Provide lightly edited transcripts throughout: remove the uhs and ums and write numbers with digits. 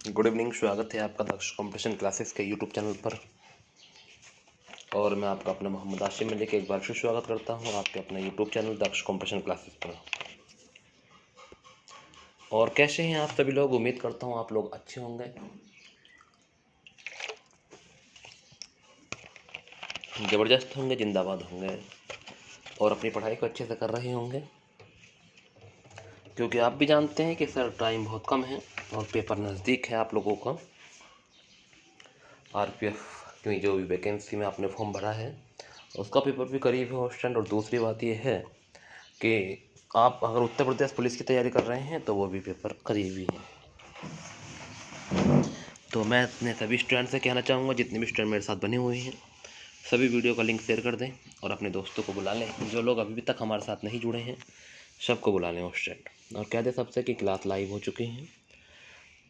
Good evening. स्वागत है आपका दक्ष कंपटीशन क्लासेस के यूट्यूब चैनल पर। और मैं आपका अपना मोहम्मद आशिम मिले के एक बार फिर स्वागत करता हूं आपके अपने यूट्यूब चैनल दक्ष कंपटीशन क्लासेस पर। और कैसे हैं आप सभी लोग? उम्मीद करता हूं आप लोग अच्छे होंगे, ज़बरदस्त होंगे, जिंदाबाद होंगे और अपनी पढ़ाई को अच्छे से कर रहे होंगे, क्योंकि आप भी जानते हैं कि सर टाइम बहुत कम है और पेपर नज़दीक है आप लोगों का। आरपीएफ की जो भी वैकेंसी में आपने फॉर्म भरा है उसका पेपर भी करीब है स्टूडेंट। और दूसरी बात यह है कि आप अगर उत्तर प्रदेश पुलिस की तैयारी कर रहे हैं तो वो भी पेपर करीब ही है। तो मैं अपने सभी स्टूडेंट से कहना चाहूँगा, जितने भी स्टूडेंट मेरे साथ बने हुए हैं सभी वीडियो का लिंक शेयर कर दें और अपने दोस्तों को बुला लें। जो लोग अभी तक हमारे साथ नहीं जुड़े हैं सबको बुला लें स्टूडेंट, और कह दें सबसे कि क्लास लाइव हो चुकी हैं।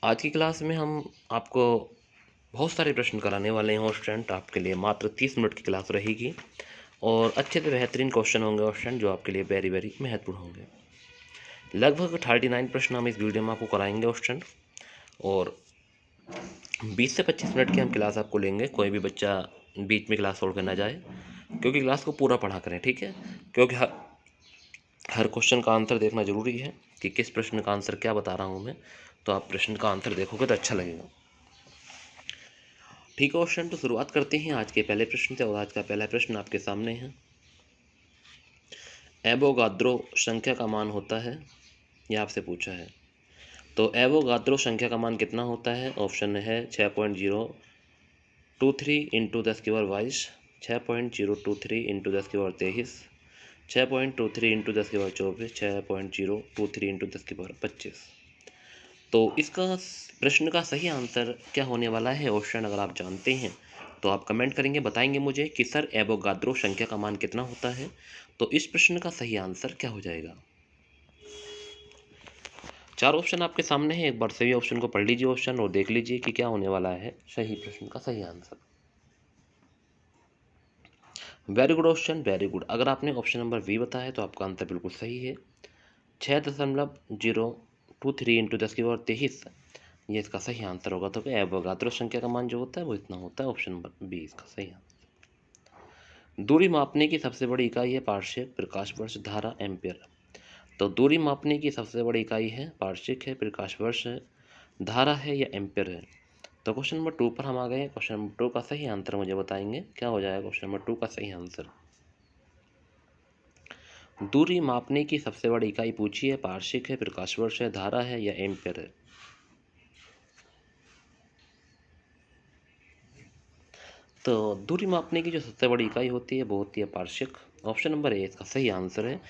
आज की क्लास में हम आपको बहुत सारे प्रश्न कराने वाले हैं स्टूडेंट। आपके लिए मात्र 30 मिनट की क्लास रहेगी और अच्छे से बेहतरीन क्वेश्चन होंगे स्टूडेंट, जो आपके लिए वेरी वेरी महत्वपूर्ण होंगे। लगभग 39 प्रश्न हम इस वीडियो में आपको कराएंगे स्टूडेंट, और 20 से 25 मिनट की हम क्लास आपको लेंगे। कोई भी बच्चा बीच में क्लास छोड़ कर ना जाए, क्योंकि क्लास को पूरा पढ़ा करें, ठीक है? क्योंकि हर क्वेश्चन का आंसर देखना ज़रूरी है कि किस प्रश्न का आंसर क्या बता रहा हूँ मैं। तो आप प्रश्न का आंसर देखोगे तो अच्छा लगेगा, ठीक है क्वेश्चन। तो शुरुआत करते हैं आज के पहले प्रश्न से, और आज का पहला प्रश्न आपके सामने है। एवोगाद्रो संख्या का मान होता है, यह आपसे पूछा है। तो एवोगाद्रो संख्या का मान कितना होता है? ऑप्शन है 6.023 इंटू 10⁻22, 6.023 इंटू 10⁻23, 6.23 इंटू 10⁻24, 6.023 इंटू 10⁻25। तो इसका प्रश्न का सही आंसर क्या होने वाला है ऑप्शन अगर आप जानते हैं तो आप कमेंट करेंगे, बताएंगे मुझे कि सर एवोगाद्रो संख्या का मान कितना होता है। तो इस प्रश्न का सही आंसर क्या हो जाएगा? 4 ऑप्शन आपके सामने हैं, एक बार सही ऑप्शन को पढ़ लीजिए ऑप्शन और देख लीजिए कि क्या होने वाला है सही प्रश्न का सही answer. Very good option, very good. अगर आपने ऑप्शन नंबर बी बताया तो आपका आंसर बिल्कुल सही है। 6.023 इंटू 10⁻23 ये इसका सही आंसर होगा। तो एवोगाद्रो संख्या का मान जो होता है वो इतना होता है। ऑप्शन नंबर बी इसका सही आंसर। दूरी मापने की सबसे बड़ी इकाई है पारसेक, प्रकाश वर्ष, धारा, एम्पियर। तो दूरी मापने की सबसे बड़ी इकाई है पारसेक है, प्रकाश वर्ष है, धारा है या एम्पियर है। तो क्वेश्चन नंबर 2 पर हम आ गए। क्वेश्चन नंबर 2 का सही आंसर मुझे बताएंगे क्या हो जाएगा क्वेश्चन नंबर 2 का सही आंसर। दूरी मापने की सबसे बड़ी इकाई पूछी है पारसेक है, प्रकाश वर्ष है, धारा है या एम्पियर है। तो दूरी मापने की जो सबसे बड़ी इकाई होती है वो होती है पारसेक। ऑप्शन नंबर ए इसका सही आंसर है।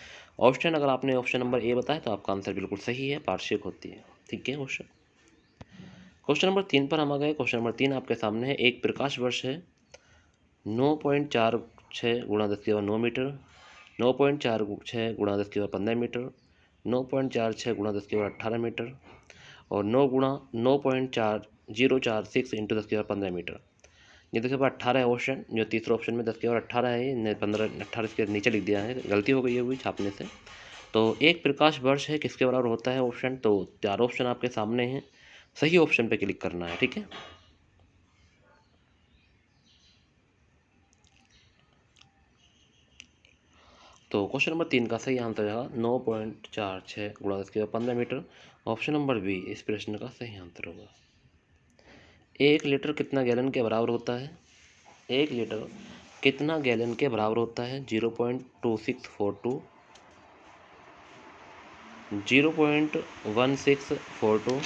ऑप्शन अगर आपने ऑप्शन नंबर ए बताया तो आपका आंसर बिल्कुल सही है, पारसेक होती है, ठीक है क्वेश्चन। क्वेश्चन नंबर 3 पर हम आ गए। क्वेश्चन नंबर 3 आपके सामने है। एक प्रकाश वर्ष है 9.46 गुणा 10⁻9 मीटर, 9.46 गुणा 10⁻15 मीटर, 9.46 गुणा 10⁻18 मीटर और 9.046 इंटू 10⁻15 मीटर। ये देखिए 18 है ऑप्शन, जो तीसरा ऑप्शन में 10⁻18 है, ये 15 18 इसके नीचे लिख दिया है, गलती हो गई है हुई छापने से। तो एक प्रकाश वर्ष है किसके बराबर होता है ऑप्शन। तो 4 ऑप्शन आपके सामने हैं, सही ऑप्शन पे क्लिक करना है, ठीक है। तो क्वेश्चन नंबर 3 का सही आंसर है 9.46 गुणा 10⁻15 मीटर। ऑप्शन नंबर बी इस प्रश्न का सही आंसर होगा। 1 लीटर कितना गैलन के बराबर होता है? 1 लीटर कितना गैलन के बराबर होता है? 0.2642, 0.1642,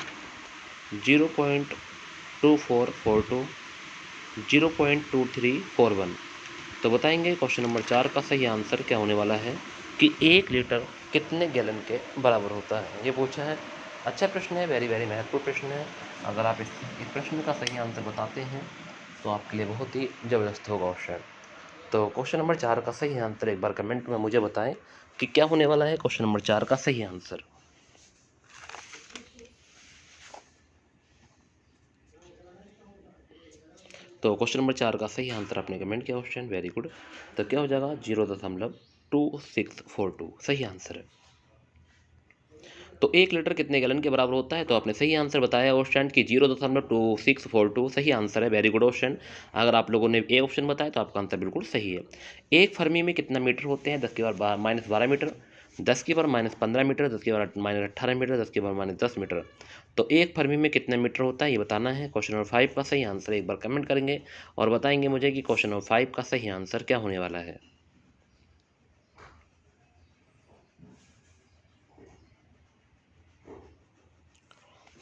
0.2442, 0.2341। तो बताएंगे क्वेश्चन नंबर 4 का सही आंसर क्या होने वाला है कि 1 लीटर कितने गैलन के बराबर होता है। ये पूछा है, अच्छा प्रश्न है, वेरी वेरी महत्वपूर्ण प्रश्न है। अगर आप इस प्रश्न का सही आंसर बताते हैं तो आपके लिए बहुत ही ज़बरदस्त होगा ऑप्शन। तो क्वेश्चन नंबर 4 का सही आंसर एक बार कमेंट में मुझे बताएं कि क्या होने वाला है क्वेश्चन नंबर 4 का सही आंसर। तो क्वेश्चन नंबर 4 का सही आंसर आपने कमेंट किया ऑप्शन, वेरी गुड। तो क्या हो जाएगा 0.2642 सही आंसर है। तो 1 लीटर कितने गैलन के बराबर होता है? तो आपने सही आंसर बताया ऑप्शन की 0.2642 सही आंसर है। Very good option. अगर आप लोगों ने ए ऑप्शन बताया तो आपका आंसर बिल्कुल सही है। 1 फर्मी में कितना मीटर होते हैं? 10 की पावर -12 मीटर, 10 की पावर -15 मीटर, 10 की पावर -18 मीटर, 10 की पावर -10 मीटर। तो 1 फर्मी में कितना मीटर होता है ये बताना है। क्वेश्चन नंबर 5 का सही आंसर एक बार कमेंट करेंगे और बताएंगे मुझे कि क्वेश्चन नंबर 5 का सही आंसर क्या होने वाला है।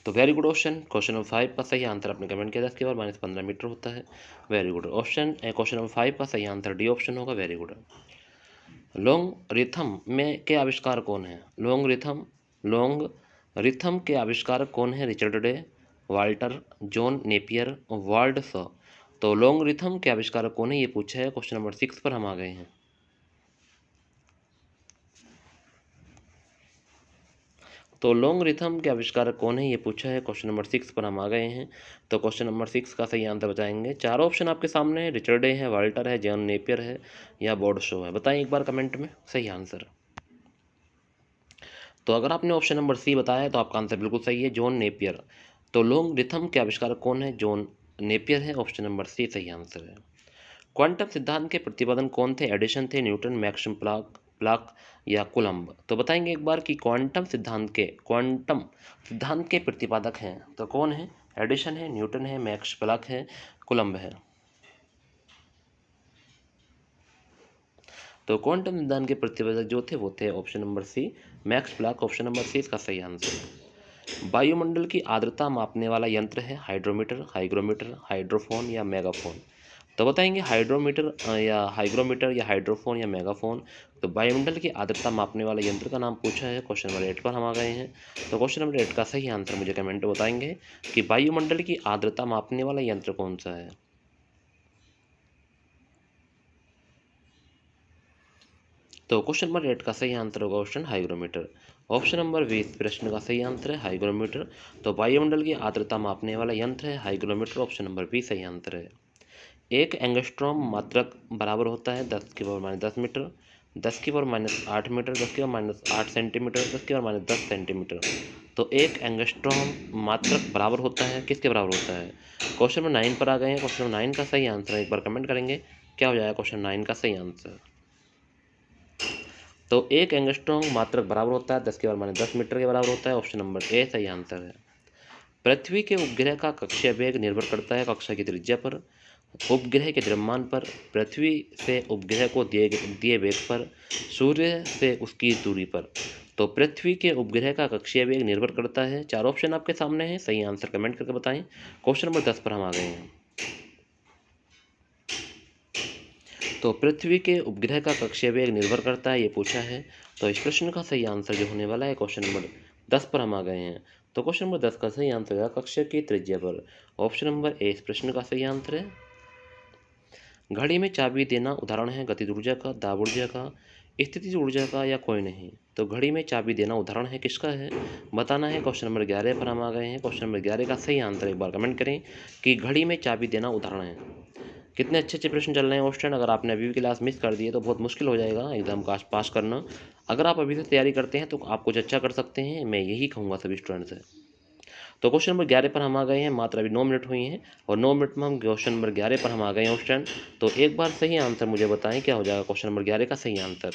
तो very good option. Question number 5 का सही आंसर आपने कमेंट किया 10 की पावर -15 मीटर होता है। Very good option. Question number 5 का सही आंसर डी ऑप्शन होगा। Very good. लोंगरिथम में के आविष्कार कौन है? लोंगरिथम के आविष्कारक कौन है? Richard day, Walter, John Napier, walled saw. तो लोंगरिथम के आविष्कारक कौन है ये पूछा है। क्वेश्चन नंबर 6 पर हम आ गए हैं। तो लोंगरिथम के आविष्कारक कौन है ये पूछा है। क्वेश्चन नंबर 6 पर हम आ गए हैं। तो क्वेश्चन नंबर 6 का सही आंसर बताएंगे। 4 ऑप्शन आपके सामने है। रिचर्ड डे है, वाल्टर है, जॉन नेपियर है या बॉर्डशॉ है। बताएं एक बार कमेंट में सही आंसर। तो अगर आपने ऑप्शन नंबर सी बताया तो आपका आंसर बिल्कुल सही है, जॉन नेपियर। तो लोंगरिथम के आविष्कारक कौन है? जॉन नेपियर है। ऑप्शन नंबर सी सही आंसर है। क्वांटम सिद्धांत के प्रतिपादन कौन थे? एडिशन थे, न्यूटन, मैक्सम प्लांक प्लांक या कुलम्ब। तो बताएंगे एक बार कि क्वांटम सिद्धांत के प्रतिपादक हैं तो कौन है? एडिशन है, न्यूटन है, मैक्स प्लांक है, कुलम्ब है। तो क्वांटम सिद्धांत के प्रतिपादक जो थे वो थे option number C, Max Planck. Option number C इसका सही आंसर है। वायुमंडल की आर्द्रता मापने वाला यंत्र है हाइड्रोमीटर, हाइग्रोमीटर, हाइड्रोफोन या मेगाफोन। तो बताएंगे हाइग्रोमीटर या हाइड्रोफोन या मेगाफोन। तो वायुमंडल की आर्द्रता मापने वाले यंत्र का नाम पूछा है। क्वेश्चन नंबर 8 पर हम आ गए हैं। तो क्वेश्चन नंबर 8 का सही आंसर मुझे कमेंट में बताएंगे कि वायुमंडल की आर्द्रता मापने वाला यंत्र कौन सा है। तो क्वेश्चन नंबर 8 का सही आंसर होगा ऑप्शन हाइग्रोमीटर। ऑप्शन नंबर 20 प्रश्न का सही आंसर है हाइग्रोमीटर। तो वायुमंडल की आर्द्रता मापने वाला यंत्र है हाइग्रोमीटर। ऑप्शन नंबर 20 सही आंसर है। एक एंगस्ट्रॉम मात्रक बराबर होता है 10 की पावर -10 मीटर, 10 की पावर -8 मीटर, 10 की पावर -8 सेंटीमीटर, 10 की पावर -10 सेंटीमीटर। तो एक एंगस्ट्रॉम मात्रक बराबर होता है किसके बराबर होता है? क्वेश्चन नंबर 9 पर आ गए हैं। क्वेश्चन नंबर 9 का सही आंसर एक बार कमेंट करेंगे क्या हो जाएगा क्वेश्चन 9 का सही आंसर। तो एक एंगस्ट्रॉम मात्रक बराबर होता है 10 की पावर -10 मीटर के बराबर होता है। ऑप्शन नंबर ए सही आंसर है। पृथ्वी के उपग्रह का कक्षीय वेग निर्भर करता है कक्षा की त्रिज्या पर, उपग्रह के द्रव्यमान पर, पृथ्वी से उपग्रह को दिए वेग पर, सूर्य से उसकी दूरी पर। तो पृथ्वी के उपग्रह का कक्षीय वेग निर्भर करता है। 4 ऑप्शन आपके सामने हैं, सही आंसर कमेंट करके बताएं। क्वेश्चन नंबर 10 पर हम आ गए हैं। तो पृथ्वी के उपग्रह का कक्षीय वेग निर्भर करता है ये पूछा है। तो इस प्रश्न का सही आंसर जो होने वाला है क्वेश्चन नंबर 10 पर हम आ गए हैं। तो क्वेश्चन नंबर 10 का सही आंसर है कक्षा की त्रिज्या पर। ऑप्शन नंबर ए इस प्रश्न का सही आंसर है। घड़ी में चाबी देना उदाहरण है गतिज ऊर्जा का, दाब ऊर्जा का, स्थितिज ऊर्जा का या कोई नहीं। तो घड़ी में चाबी देना उदाहरण है किसका है बताना है। क्वेश्चन नंबर 11 पर हम आ गए हैं। क्वेश्चन नंबर 11 का सही आंसर एक बार कमेंट करें कि घड़ी में चाबी देना उदाहरण है। कितने अच्छे अच्छे प्रश्न चल रहे हैं ऑप्शन। अगर आपने अभी भी क्लास मिस कर दी है तो बहुत मुश्किल हो जाएगा एग्जाम का पास करना। अगर आप अभी से तैयारी करते हैं तो आप कुछ अच्छा कर सकते हैं, मैं यही कहूँगा सभी स्टूडेंट से। तो क्वेश्चन नंबर 11 पर हम आ गए हैं। मात्र अभी 9 मिनट हुई हैं और 9 मिनट में हम क्वेश्चन नंबर 11 पर हम आ गए हैं स्टूडेंट। तो एक बार सही आंसर मुझे बताएं क्या हो जाएगा क्वेश्चन नंबर 11 का सही आंसर।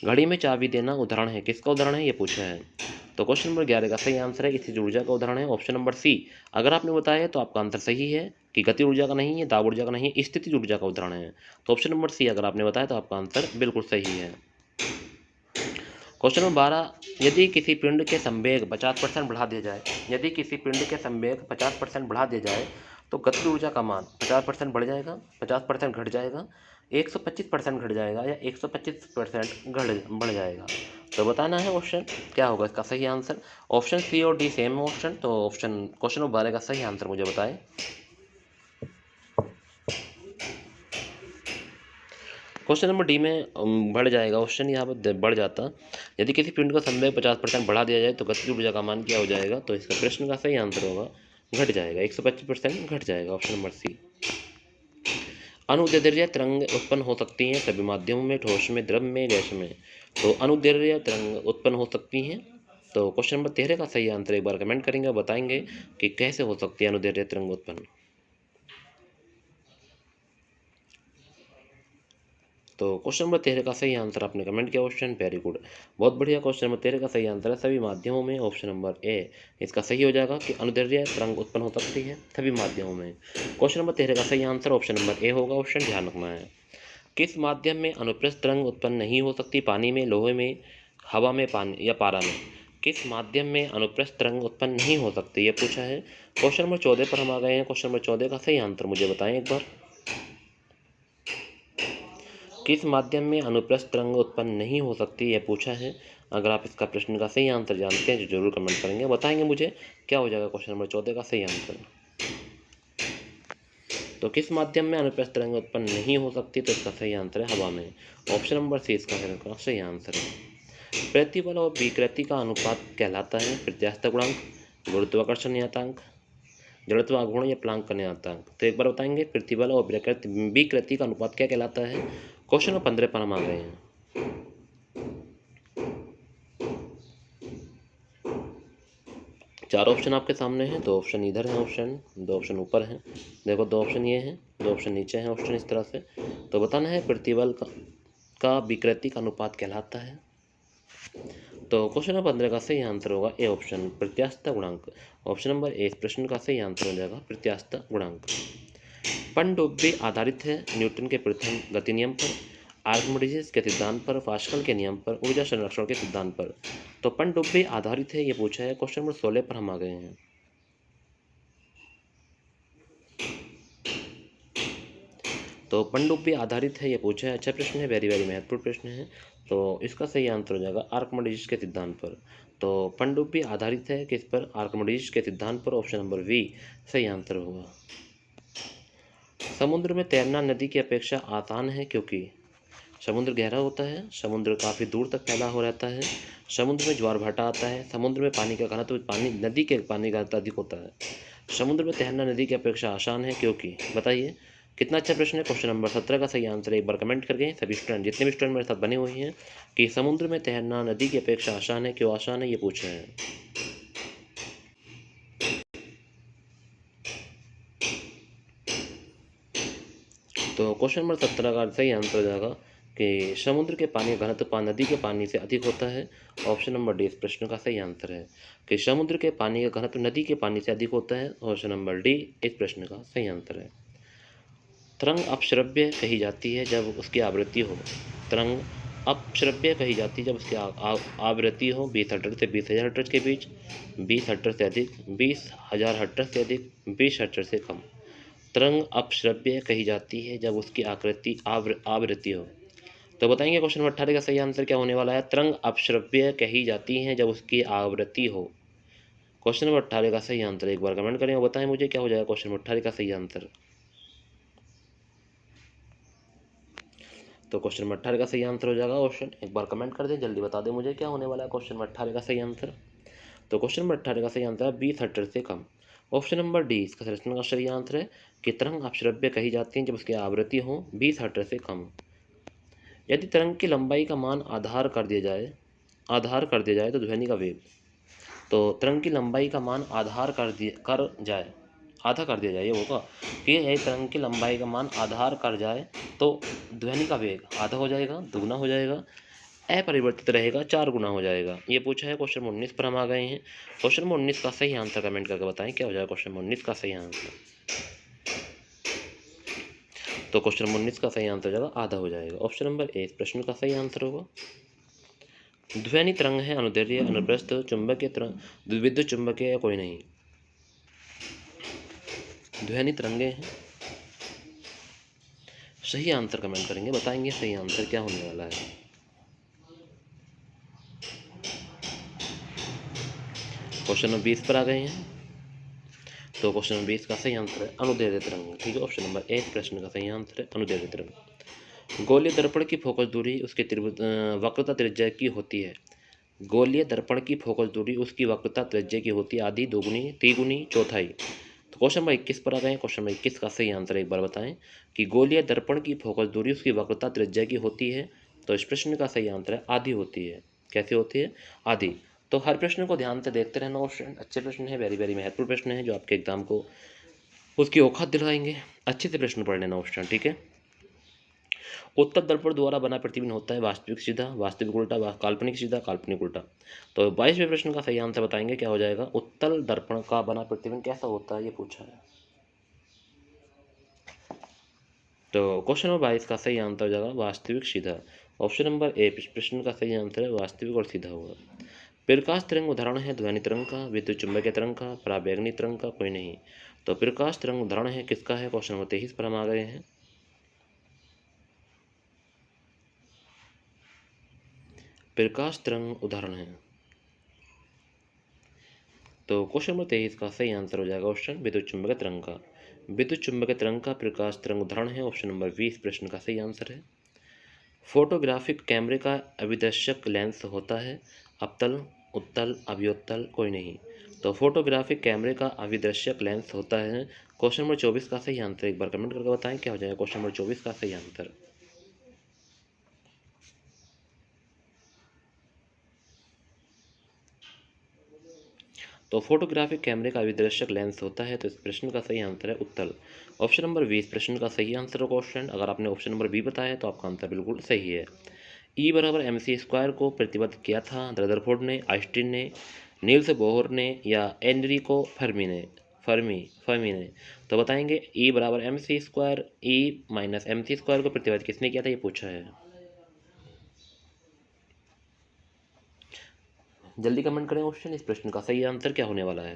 घड़ी में चाबी देना उदाहरण है किसका उदाहरण है ये पूछा है। तो क्वेश्चन नंबर 11 का सही आंसर है स्थितिज ऊर्जा का उदाहरण है ऑप्शन नंबर सी। अगर आपने बताया तो आपका आंसर सही है कि गति ऊर्जा का नहीं है, दाब ऊर्जा का नहीं है, स्थितिज ऊर्जा का उदाहरण है। तो ऑप्शन नंबर सी अगर आपने बताया तो आपका आंसर बिल्कुल सही है। क्वेश्चन नंबर 12 यदि किसी पिंड के संवेग 50% बढ़ा दिया जाए, यदि किसी पिंड के संवेग 50% बढ़ा दिया जाए तो गतिज ऊर्जा का मान 50% बढ़ जाएगा, 50% घट जाएगा, 125% घट जाएगा या 125% बढ़ जाएगा। तो बताना है ऑप्शन क्या होगा इसका सही आंसर। ऑप्शन सी और डी सेम ऑप्शन। तो ऑप्शन क्वेश्चन नंबर 12 का सही आंसर मुझे बताएं। क्वेश्चन नंबर डी में बढ़ जाएगा ऑप्शन यहाँ पर बढ़ जाता। यदि किसी पिंड का संवेग 50% बढ़ा दिया जाए तो गतिज ऊर्जा का मान क्या हो जाएगा। तो इसका प्रश्न का सही आंसर होगा घट जाएगा, 125% घट जाएगा। Option number C. अनुदैर्ध्य तरंग उत्पन्न हो सकती हैं सभी माध्यमों में, ठोस में, द्रव में, गैस में। तो अनुदैर्ध्य तरंग उत्पन्न हो सकती हैं तो क्वेश्चन नंबर 13 का सही आंसर एक बार कमेंट करेंगे और बताएंगे कि कैसे हो सकती है अनुदैर्ध्य तरंग उत्पन्न। तो क्वेश्चन नंबर 13 का सही आंसर आपने कमेंट किया क्वेश्चन, वेरी गुड, बहुत बढ़िया। क्वेश्चन नंबर 13 का सही आंसर है सभी माध्यमों में, ऑप्शन नंबर ए इसका सही हो जाएगा कि अनुदैर्ध्य तरंग उत्पन्न हो सकती है सभी माध्यमों में। क्वेश्चन नंबर 13 का सही आंसर ऑप्शन नंबर ए होगा, ऑप्शन ध्यान रखना है। किस माध्यम में अनुप्रस्थ तरंग उत्पन्न नहीं हो सकती? पानी में, लोहे में, हवा में, पानी या पारा में? किस माध्यम में अनुप्रस्थ तरंग उत्पन्न नहीं हो सकती, ये पूछा है। क्वेश्चन नंबर 14 पर हम आ गए हैं। क्वेश्चन नंबर 14 का सही आंसर मुझे बताएं एक बार। किस माध्यम में अनुप्रस्थ तरंग उत्पन्न नहीं हो सकती, यह पूछा है। अगर आप इसका प्रश्न का सही आंसर जानते हैं तो जरूर कमेंट करेंगे, बताएंगे मुझे क्या हो जाएगा क्वेश्चन नंबर 14 का सही आंसर। तो किस माध्यम में अनुप्रस्थ तरंग उत्पन्न नहीं हो सकती, तो इसका सही आंसर है हवा में, ऑप्शन नंबर सी इसका सही आंसर है। प्रतिबल और विकृति का अनुपात कहलाता है प्रत्यास्थ गुणांक, गुरुत्वाकर्षण नियतांक, जड़त्वाघूर्ण या प्लांक का नियतांक। तो एक बार बताएंगे प्रतिबल और विकृति का अनुपात क्या कहलाता है। क्वेश्चन नंबर 15 पर हम आ गए हैं। चार ऑप्शन आपके सामने हैं, दो ऑप्शन इधर हैं, ऑप्शन दो ऑप्शन ऊपर हैं। देखो दो ऑप्शन ये हैं, दो ऑप्शन नीचे हैं, ऑप्शन इस तरह से। तो बताना है प्रतिबल का विकृति का अनुपात कहलाता है। तो क्वेश्चन नंबर 15 का सही आंसर होगा ए ऑप्शन, प्रत्यास्थ गुणांक। ऑप्शन नंबर ए इस प्रश्न का सही आंसर हो जाएगा प्रत्यास्थ गुणांक। पनडुब्बी आधारित है न्यूटन के प्रथम गति नियम पर, आर्किमिडीज के सिद्धांत पर, पास्कल के नियम पर, ऊर्जा संरक्षण के सिद्धांत पर। तो पनडुब्बी आधारित है ये पूछा है। क्वेश्चन नंबर 16 पर हम आ गए हैं। तो पनडुब्बी आधारित है ये पूछा है, अच्छा प्रश्न है, वेरी वेरी महत्वपूर्ण प्रश्न है। तो इसका सही आंसर हो जाएगा आर्किमिडीज के सिद्धांत पर। तो पनडुब्बी आधारित है किस पर? आर्किमिडीज के सिद्धांत पर, ऑप्शन नंबर बी सही आंसर होगा। समुद्र में तैरना नदी की अपेक्षा आसान है क्योंकि समुद्र गहरा होता है, समुद्र काफ़ी दूर तक फैला हो रहता है, समुद्र में ज्वार भाटा आता है, समुद्र में पानी का घनत्व नदी के पानी का अधिक होता है, समुद्र में तैरना नदी की अपेक्षा आसान है क्योंकि। बताइए कितना अच्छा प्रश्न है। क्वेश्चन नंबर 17 का सही आंसर एक बार कमेंट करके सभी स्टूडेंट, जितने भी स्टूडेंट मेरे साथ बने हुए हैं, कि समुद्र में तैरना नदी की अपेक्षा आसान है, क्यों आसान है ये पूछा है। तो क्वेश्चन नंबर 17 का सही आंसर हो जाएगा कि समुद्र के पानी का घनत्व नदी के पानी से अधिक होता है, ऑप्शन नंबर डी इस प्रश्न का सही आंसर है कि समुद्र के पानी का घनत्व नदी के पानी से अधिक होता है, ऑप्शन नंबर डी इस प्रश्न का सही आंसर है। तरंग अपश्रव्य कही जाती है जब उसकी आवृत्ति हो, तरंग अपश्रव्य कही जाती है जब उसकी आवृत्ति हो 20 हर्ट्ज से 20,000 हर्ट्ज के बीच, 20 हर्ट्ज से अधिक, 20,000 हर्ट्ज से अधिक, 20 हर्ट्ज से कम। तरंग अपश्रव्य कही जाती है जब उसकी आकृति आवृत्ति हो। तो बताएंगे क्वेश्चन नंबर 18 का सही आंसर क्या होने वाला है। तरंग अपश्रव्य कही जाती है जब उसकी आवृत्ति हो। क्वेश्चन नंबर 18 का सही आंसर एक बार कमेंट करें और बताएं मुझे क्या हो जाएगा क्वेश्चन नंबर 18 का सही आंसर। तो क्वेश्चन नंबर 18 का सही आंसर हो जाएगा ऑप्शन, एक बार कमेंट कर दें, जल्दी बता दें मुझे क्या होने वाला है क्वेश्चन नंबर 18 का सही आंसर। तो क्वेश्चन नंबर 18 का सही आंसर है 20 हर्ट्ज से कम, ऑप्शन नंबर डी इसका प्रश्न का सही आंसर है कि तरंग अपश्रव्य कही जाती है जब उसकी आवृत्ति हो 20 हर्ट्ज से कम। यदि तरंग की लंबाई का मान आधार कर दिया जाए तो ध्वनि का वेग। तो तरंग की लंबाई का मान आधार कर दिया जाए ये होगा कि यदि तरंग की लंबाई का मान आधार कर जाए तो ध्वनि का वेग आधा हो जाएगा, दुगना हो जाएगा, अपरिवर्तित रहेगा, 4 गुना हो जाएगा, ये पूछा है। क्वेश्चन 19 पर हम आ गए हैं। क्वेश्चन 19 का सही आंसर कमेंट करके बताएं क्या हो जाएगा क्वेश्चन 19 का सही आंसर। तो क्वेश्चन 19 का सही आंसर हो जाएगा आधा हो जाएगा, ऑप्शन नंबर ए इस प्रश्न का सही आंसर होगा। ध्वनि तरंग है अनुदैर्ध्य, अनुप्रस्थ, चुंबकीय तरंग, विद्युत चुंबकीय या कोई नहीं। ध्वनि तरंगे हैं, सही आंसर कमेंट करेंगे, बताएंगे सही आंसर क्या होने वाला है। क्वेश्चन नंबर 20 पर आ गए हैं। तो क्वेश्चन नंबर 20 का सही आंसर है अनुदैर्ध्य तरंग, ठीक है, ऑप्शन नंबर ए प्रश्न का सही आंसर है अनुदैर्ध्य तरंग। गोलीय दर्पण की फोकस दूरी उसकी वक्रता त्रिज्या की होती है। गोलीय दर्पण की फोकस दूरी उसकी वक्रता त्रिज्या की होती है आधी, दोगुनी, तिगुनी, चौथाई। तो क्वेश्चन नंबर 21 पर आ गए हैं। क्वेश्चन नंबर 21 का सही आंसर एक बार बताएं कि गोलीय दर्पण की फोकस दूरी उसकी वक्रता त्रिज्या की होती है। तो इस प्रश्न का सही आंसर है आधी होती है। कैसे होती है? आधी। तो हर प्रश्न को ध्यान से देखते रहना स्टूडेंट, अच्छे प्रश्न है, वेरी वेरी महत्वपूर्ण प्रश्न है जो आपके एग्जाम को उसकी औकात दिलाएंगे। अच्छे से प्रश्न पढ़ लेना स्टूडेंट, ठीक है। उत्तल दर्पण द्वारा बना प्रतिबिंब होता है वास्तविक सीधा, वास्तविक उल्टा, काल्पनिक सीधा, काल्पनिक उल्टा। तो 22वें प्रश्न का सही आंसर बताएंगे क्या हो जाएगा। उत्तल दर्पण का बना प्रतिबिंब कैसा होता है ये पूछा है। तो क्वेश्चन नंबर 22 का सही आंसर हो जाएगा वास्तविक सीधा। ऑप्शन नंबर ए प्रश्न का सही आंसर है वास्तविक और सीधा होगा। प्रकाश तरंग उदाहरण है ध्वनि तरंग का, विद्युत चुंबकीय तरंग का, पराबैंगनी तरंग का, कोई नहीं। तो प्रकाश तरंग उदाहरण है किसका है, क्वेश्चन नंबर 23 पर हम आ गए हैं। प्रकाश तरंग उदाहरण है। तो क्वेश्चन नंबर 23 का सही आंसर हो जाएगा ऑप्शन विद्युत चुंबकीय तरंग का। विद्युत चुंबकीय तरंग का प्रकाश तरंग उदाहरण है, ऑप्शन नंबर 20 प्रश्न का सही आंसर है। फोटोग्राफिक कैमरे का अभिदर्शक लेंस होता है अवतल, उत्तल, अभियोत्तल, कोई नहीं। तो फोटोग्राफिक कैमरे का अभिदर्शक लेंस होता है। क्वेश्चन नंबर 24 का सही आंसर एक बार कमेंट करके बताएं क्या हो जाएगा क्वेश्चन नंबर 24 का सही आंसर। तो फोटोग्राफिक कैमरे का अभिदर्शक लेंस होता है, तो इस प्रश्न का सही आंसर है उत्तल। ऑप्शन नंबर 20 प्रश्न का सही आंसर होगा क्वेश्चन। अगर आपने ऑप्शन नंबर बी बताया तो आपका आंसर बिल्कुल सही है। ई बराबर एम सी स्क्वायर को प्रतिबद्ध किया था रदरफोर्ड ने, आइंस्टीन ने, नील्स बोहर ने या एनरिको फर्मी ने। तो बताएंगे ई बराबर M C square, E minus M C square को प्रतिबद्ध किसने किया था ये पूछा है। जल्दी कमेंट करें ऑप्शन, इस प्रश्न का सही आंसर क्या होने वाला है।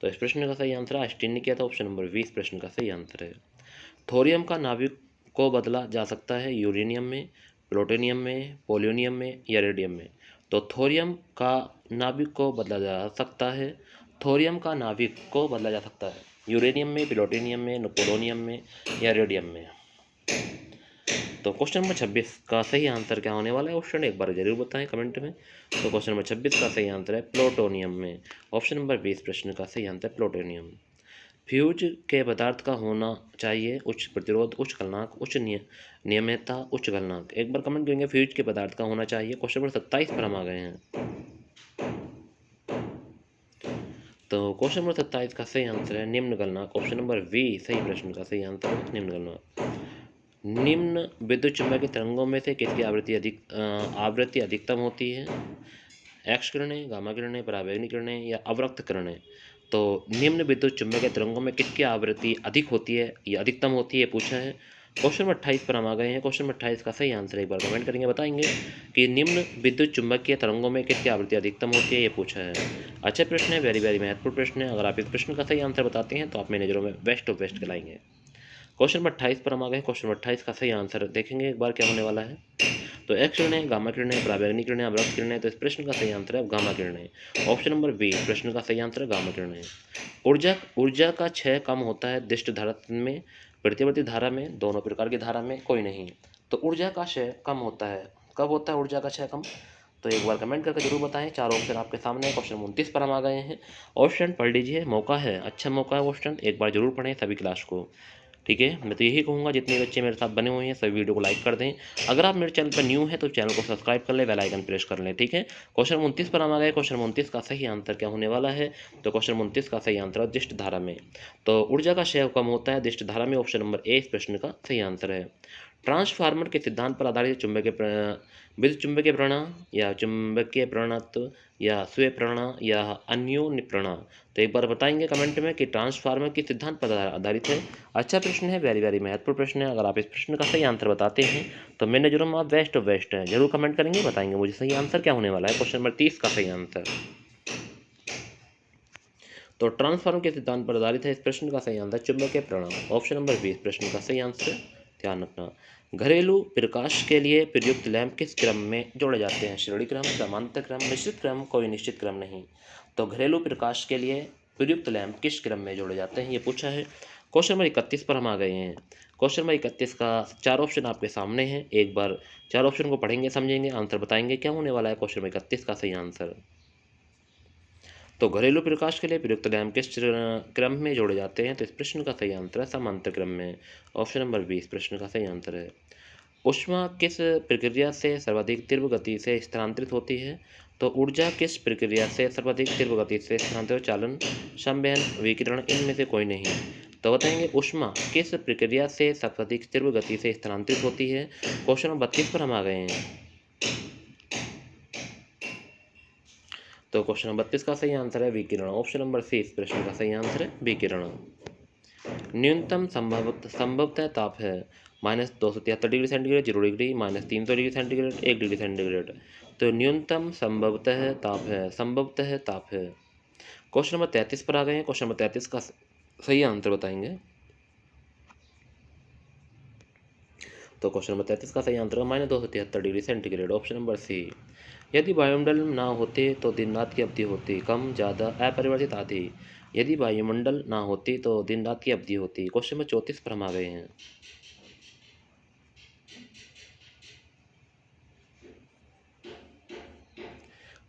तो इस प्रश्न का सही आंसर आइंस्टीन ने किया था, ऑप्शन नंबर 20 प्रश्न का सही आंसर है। थोरियम का नाभिक को बदला जा सकता है यूरेनियम में, प्लूटोनियम में, पोलोनियम में या रेडियम में। तो थोरियम का नाभिक को बदला जा सकता है, थोरियम का नाभिक को बदला जा सकता है यूरेनियम में, प्लूटोनियम में, पोलोनियम में या रेडियम में। तो क्वेश्चन नंबर 26 का सही आंसर क्या होने वाला है ऑप्शन एक बार जरूर बताएं कमेंट में। तो क्वेश्चन नंबर 26 का सही आंसर है प्लूटोनियम में। ऑप्शन नंबर 20 प्रश्न का सही आंसर है प्लूटोनियम। फ्यूज के पदार्थ का होना चाहिए उच्च प्रतिरोध, उच्च गलनांक, उच्च नियमितता, उच्च गलनांक। एक बार कमेंट करेंगे फ्यूज के पदार्थ का होना चाहिए। क्वेश्चन नंबर 27 पर हम आ गए हैं। तो क्वेश्चन नंबर 27 का सही आंसर है निम्न गलनांक। ऑप्शन नंबर बी सही प्रश्न का सही आंसर है निम्न गलनांक। निम्न विद्युत चुंबकीय तरंगों में से किसकी आवृत्ति अधिकतम होती है। एक्स किरणें, गामा किरणें, पराबैंगनी किरणें या अवरक्त किरणें। तो निम्न विद्युत चुंबकीय तरंगों में किसकी आवृत्ति अधिक होती है या अधिकतम होती है पूछा है। क्वेश्चन नंबर 28 पर हम आ गए हैं। क्वेश्चन नंबर 28 का सही आंसर एक बार कमेंट करेंगे बताएंगे कि निम्न विद्युत चुंबकीय तरंगों में किसकी आवृत्ति अधिकतम होती है ये पूछा है। अच्छा प्रश्न है, वेरी वेरी महत्वपूर्ण प्रश्न है। अगर आप इस प्रश्न का सही आंसर बताते हैं तो आप मेरी नज़रों में बेस्ट ऑफ बेस्ट कहलाएंगे। क्वेश्चन नंबर 28 पर हम आ गए। क्वेश्चन नंबर 28 का सही आंसर देखेंगे एक बार क्या होने वाला है। तो एक्स किरणें, गामा किरणें, पराबैंगनी किरणें, अवरक्त किरणें। तो इस प्रश्न का सही आंसर है गामा किरणें। ऑप्शन नंबर बी प्रश्न का सही आंसर है गामा किरणें। ऊर्जा का क्षय कम होता है दिष्ट धारा में, प्रतिवर्ती धारा में, दोनों प्रकार की धारा में, कोई नहीं। तो ऊर्जा का क्षय कम होता है, कब होता है ऊर्जा का क्षय कम, तो एक बार कमेंट करके जरूर बताएं। चार ऑप्शन आपके सामने है। क्वेश्चन 29 पर हम आ गए हैं। ऑप्शन पढ़ लीजिए, मौका है, अच्छा मौका है ऑप्शन, एक बार जरूर पढ़ें सभी क्लास को, ठीक है। मैं तो यही कहूँगा जितने बच्चे मेरे साथ बने हुए हैं सभी वीडियो को लाइक कर दें। अगर आप मेरे चैनल पर न्यू हैं तो चैनल को सब्सक्राइब कर लें, बेल आइकन प्रेस कर लें, ठीक है। क्वेश्चन 29 पर हम आ गए। क्वेश्चन 29 का सही आंसर क्या होने वाला है। तो क्वेश्चन 29 का सही आंसर है दिष्ट धारा में। तो ऊर्जा का क्षय कम होता है दिष्ट धारा में। ऑप्शन नंबर ए इस प्रश्न का सही आंसर है। ट्रांसफार्मर के सिद्धांत पर आधारित विद्युत चुंबकीय प्रेरणा या चुंबकीय प्रेरणत्व या स्व प्रेरणा या अन्योन्य प्रेरणा। तो एक बार बताएंगे कमेंट में कि ट्रांसफार्मर के सिद्धांत पर आधारित है। अच्छा प्रश्न है, वेरी वेरी महत्वपूर्ण प्रश्न है। अगर आप इस प्रश्न का सही आंसर बताते हैं तो मेरे नज़रों में आप बेस्ट ऑफ बेस्ट हैं। जरूर कमेंट करेंगे, बताएंगे मुझे सही आंसर क्या होने वाला है। क्वेश्चन नंबर 30 का सही आंसर। तो ट्रांसफार्मर के सिद्धांत पर आधारित है इस प्रश्न का सही आंसर चुंबकीय प्रेरणा। ऑप्शन नंबर 20 प्रश्न का सही आंसर, ध्यान रखना। घरेलू प्रकाश के लिए प्रयुक्त लैंप किस क्रम में जोड़े जाते हैं, श्रेणी क्रम, समांतर क्रम, मिश्रित क्रम, कोई निश्चित क्रम नहीं। तो घरेलू प्रकाश के लिए प्रयुक्त लैंप किस क्रम में जोड़े जाते हैं ये पूछा है। क्वेश्चन नंबर 31 पर हम आ गए हैं। क्वेश्चन नंबर 31 का चार ऑप्शन आपके सामने हैं। एक बार चार ऑप्शन को पढ़ेंगे, समझेंगे, आंसर बताएंगे क्या होने वाला है। क्वेश्चन नंबर 31 का सही आंसर। तो घरेलू प्रकाश के लिए प्रयुक्त लैंप किस क्रम में जोड़े जाते हैं। तो इस प्रश्न का सही आंसर है समांतर क्रम में। ऑप्शन नंबर 20 प्रश्न का सही आंसर है। ऊष्मा किस प्रक्रिया से सर्वाधिक तीव्र गति से स्थानांतरित होती है। तो ऊर्जा किस प्रक्रिया से सर्वाधिक तीव्र गति से स्थानांतरित, चालन, संवहन, विकिरण, इनमें से कोई नहीं। तो बताएंगे ऊष्मा किस प्रक्रिया से सर्वाधिक तीव्र गति से स्थानांतरित होती है। क्वेश्चन नंबर 32 पर हम आ गए हैं। तो क्वेश्चन नंबर 32 का सही आंसर है विकिरण। ऑप्शन नंबर सी इस प्रश्न का सही आंसर है विकिरण। न्यूनतम संभवतः ताप है -273 degree centigrade, 0 degree, -300 degree centigrade, 1 degree centigrade. तो न्यूनतम संभवतः ताप है, संभवतः ताप है। क्वेश्चन नंबर 33 पर आ गए हैं। क्वेश्चन नंबर 33 का सही आंसर बताएंगे। तो क्वेश्चन नंबर 33 का सही आंसर है -273 degree centigrade. Option number C. यदि वायुमंडल ना होते तो दिन रात की अवधि होती कम, ज़्यादा, अपरिवर्तित, आधी। यदि वायुमंडल ना होती तो दिन रात की अवधि होती। क्वेश्चन नंबर 34 पर हम आ गए हैं।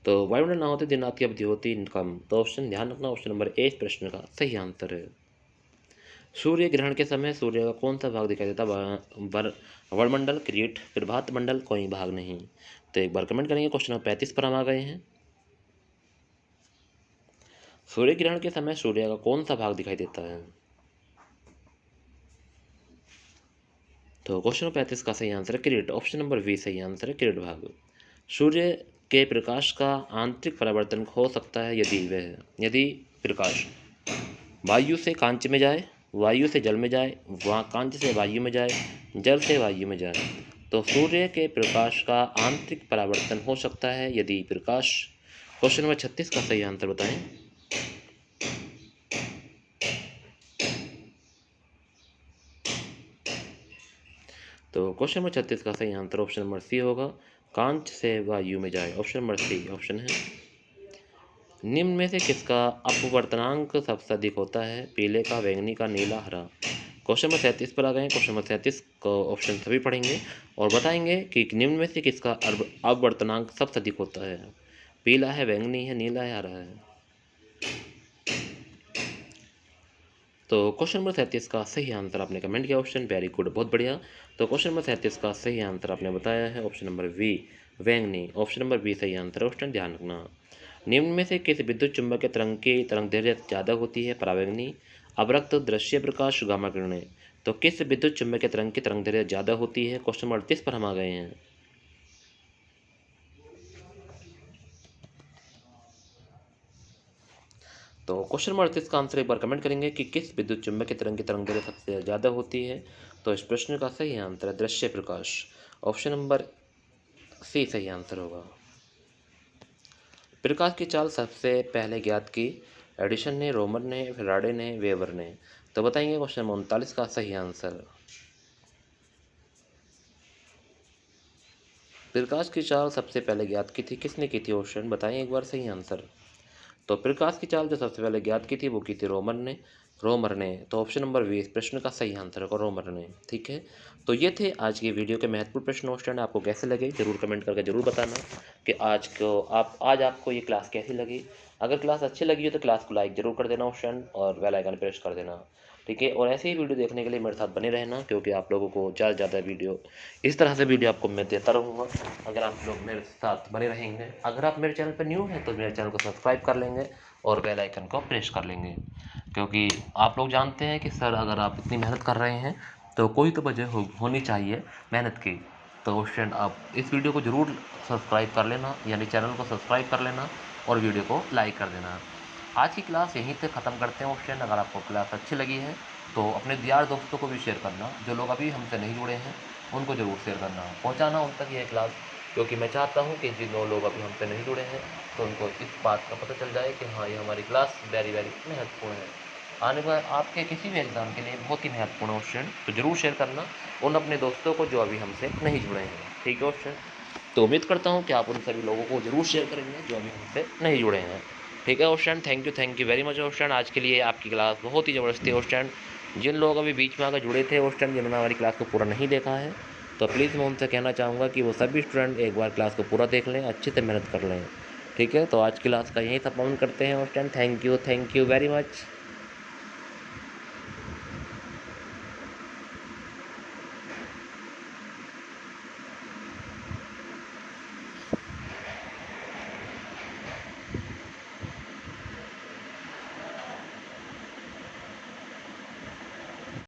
तो वायुमंडल ना होते दिन रात की अवधि होती कम। तो ऑप्शन ध्यान रखना, ऑप्शन नंबर ए इस प्रश्न का सही आंसर है। सूर्य ग्रहण के समय सूर्य का कौन सा भाग दिखाई देता? वर्णमंडल, किरीट, प्रभात मंडल, कोई भाग नहीं। तो एक बार कमेंट करेंगे। क्वेश्चन नंबर 35 पर हम आ गए हैं। सूर्य ग्रहण के समय सूर्य का कौन सा भाग दिखाई देता है? तो क्वेश्चन नंबर 35 का सही आंसर है किरीट। ऑप्शन नंबर बी सही आंसर है किरीट भाग। सूर्य के प्रकाश का आंतरिक परावर्तन हो सकता है यदि प्रकाश वायु से कांच में जाए, वायु से जल में जाए, वहाँ कांच से वायु में जाए, जल से वायु में जाए। तो सूर्य के प्रकाश का आंतरिक परावर्तन हो सकता है यदि प्रकाश। क्वेश्चन नंबर 36 का सही आंसर बताएं। तो क्वेश्चन नंबर 36 का सही आंसर ऑप्शन नंबर सी होगा, कांच से वायु में जाए। ऑप्शन नंबर सी ऑप्शन है। निम्न में से किसका अपवर्तनांक सबसे अधिक होता है? पीले का, बैंगनी का, नीला, हरा। क्वेश्चन नंबर 37 पर आ गए हैं। क्वेश्चन नंबर 37 को ऑप्शन सभी पढ़ेंगे और बताएंगे कि निम्न में से किसका अपवर्तनांक सबसे अधिक होता है? पीला है, बैंगनी है, नीला है, हरा है। तो क्वेश्चन नंबर 37 का सही आंसर आपने कमेंट किया ऑप्शन, वेरी गुड, बहुत बढ़िया। तो क्वेश्चन नंबर 37 का सही आंसर आपने बताया है ऑप्शन नंबर बी बैंगनी। ऑप्शन नंबर बी सही आंसर है। ऑप्शन ध्यान रखना। निम्न में से किस विद्युत चुंबकीय तरंग की तरंग दैर्घ्य ज़्यादा होती है? परावैंगनी, अवरक्त, दृश्य प्रकाश, गामा किरणें। तो किस विद्युत चुंबकीय तरंग की तरंग दैर्घ्य ज़्यादा होती है? क्वेश्चन नंबर 38 पर हम आ गए हैं। तो क्वेश्चन नंबर 38 का आंसर एक बार कमेंट करेंगे कि किस विद्युत चुंबकीय तरंग की तरंग दैर्घ्य सबसे ज़्यादा होती है? तो इस प्रश्न का सही आंसर है दृश्य प्रकाश। ऑप्शन नंबर सी सही आंसर होगा। प्रकाश की चाल सबसे पहले ज्ञात की? एडिशन ने, रोमन ने, फैराडे ने, वेबर ने। तो बताएंगे क्वेश्चन नंबर 39 का सही आंसर। प्रकाश की चाल सबसे पहले ज्ञात की थी, किसने की थी? ऑप्शन बताएं एक बार सही आंसर। तो प्रकाश की चाल जो सबसे पहले ज्ञात की थी वो की थी रोमर ने। तो ऑप्शन नंबर 20 प्रश्न का सही आंसर होगा रोमर ने। ठीक है, तो ये थे आज की वीडियो के महत्वपूर्ण प्रश्न स्टैंड। आपको कैसे लगे जरूर कमेंट करके जरूर बताना कि आज आपको ये क्लास कैसी लगी। अगर क्लास अच्छी लगी हो तो क्लास को लाइक जरूर कर देना स्टैंड और बेल आइकन प्रेस कर देना। ठीक है, और ऐसे ही वीडियो देखने के लिए मेरे साथ बने रहना, क्योंकि आप लोगों को ज़्यादा से ज़्यादा वीडियो इस तरह से वीडियो आपको मैं देता रहूँगा अगर आप लोग मेरे साथ बने रहेंगे। अगर आप मेरे चैनल पर न्यू हैं तो मेरे चैनल को सब्सक्राइब कर लेंगे और बेल आइकन को प्रेस कर लेंगे, क्योंकि आप लोग जानते हैं कि सर अगर आप इतनी मेहनत कर रहे हैं तो कोई तो वजह होनी चाहिए मेहनत की। तो फ्रेंड आप इस वीडियो को ज़रूर सब्सक्राइब कर लेना, यानी चैनल को सब्सक्राइब कर लेना और वीडियो को लाइक कर देना। आज की क्लास यहीं तक ख़त्म करते हैं फ्रेंड। अगर आपको क्लास अच्छी लगी है तो अपने यार दोस्तों को भी शेयर करना, जो लोग अभी हमसे नहीं जुड़े हैं उनको ज़रूर शेयर करना, पहुँचाना उन तक ये क्लास, क्योंकि मैं चाहता हूँ कि जिन लोग अभी हमसे नहीं जुड़े हैं तो उनको इस बात का पता चल जाए कि हाँ ये हमारी क्लास वेरी महत्वपूर्ण है, आने वाले आपके किसी भी एग्ज़ाम के लिए बहुत ही महत्वपूर्ण ऑप्शन। तो ज़रूर शेयर करना उन अपने दोस्तों को जो अभी हमसे नहीं जुड़े हैं। ठीक है ऑप्शन, तो उम्मीद करता हूँ कि आप उन सभी लोगों को ज़रूर शेयर करेंगे जो अभी हमसे नहीं जुड़े हैं। ठीक है option, thank you very much option. आज के लिए आपकी क्लास बहुत ही ज़बरदस्त थी ऑप्शन। जिन लोग अभी बीच में आकर जुड़े थे ऑप्शन, जिन्होंने हमारी क्लास को पूरा नहीं देखा है, तो प्लीज़ मैं उनसे कहना चाहूँगा कि वो सभी स्टूडेंट एक बार क्लास को पूरा देख लें, अच्छे से मेहनत कर लें। ठीक है, तो आज की क्लास का यहीं समापन करते हैं option. Thank you very much.